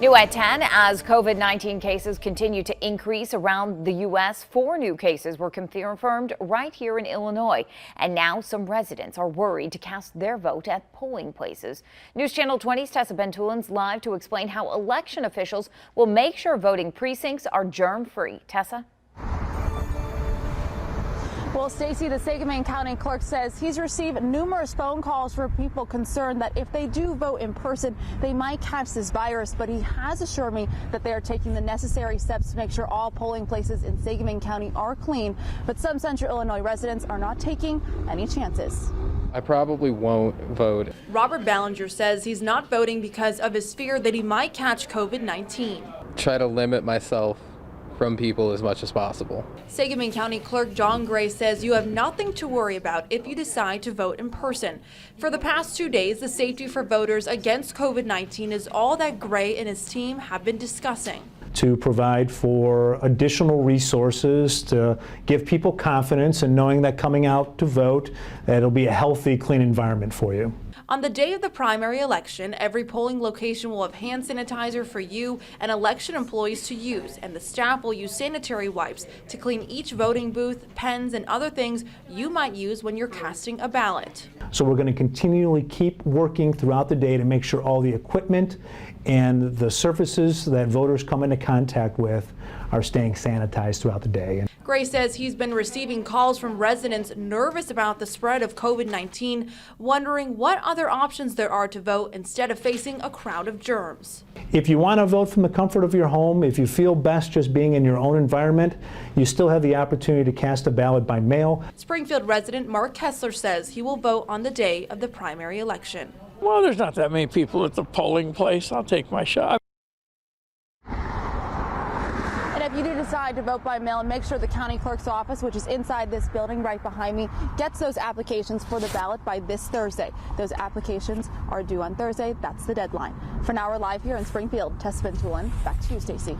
New at 10, as COVID-19 cases continue to increase around the U.S., 4 new cases were confirmed right here in Illinois. And now some residents are worried to cast their vote at polling places. News Channel 20's Tessa Bentulan's live to explain how election officials will make sure voting precincts are germ-free. Tessa? Well, Stacey, the Sangamon County Clerk says he's received numerous phone calls from people concerned that if they do vote in person, they might catch this virus. But he has assured me that they are taking the necessary steps to make sure all polling places in Sangamon County are clean. But some Central Illinois residents are not taking any chances. I probably won't vote. Robert Ballinger says he's not voting because of his fear that he might catch COVID-19. Try to limit myself from people as much as possible. Sangamon County Clerk John Gray says you have nothing to worry about if you decide to vote in person. For the past 2 days, the safety for voters against COVID-19 is all that Gray and his team have been discussing. To provide for additional resources to give people confidence in knowing that coming out to vote, that it'll be a healthy, clean environment for you. On the day of the primary election, every polling location will have hand sanitizer for you and election employees to use, and the staff will use sanitary wipes to clean each voting booth, pens, and other things you might use when you're casting a ballot. So we're going to continually keep working throughout the day to make sure all the equipment and the surfaces that voters come into contact with are staying sanitized throughout the day. Gray says he's been receiving calls from residents nervous about the spread of COVID-19, wondering what other options there are to vote instead of facing a crowd of germs. If you want to vote from the comfort of your home, if you feel best just being in your own environment, you still have the opportunity to cast a ballot by mail. Springfield resident Mark Kessler says he will vote on the day of the primary election. Well, there's not that many people at the polling place. I'll take my shot. And if you do decide to vote by mail, make sure the county clerk's office, which is inside this building right behind me, gets those applications for the ballot by this Thursday. Those applications are due on Thursday. That's the deadline. For now, we're live here in Springfield. Tessa Bentulan, back to you, Stacey.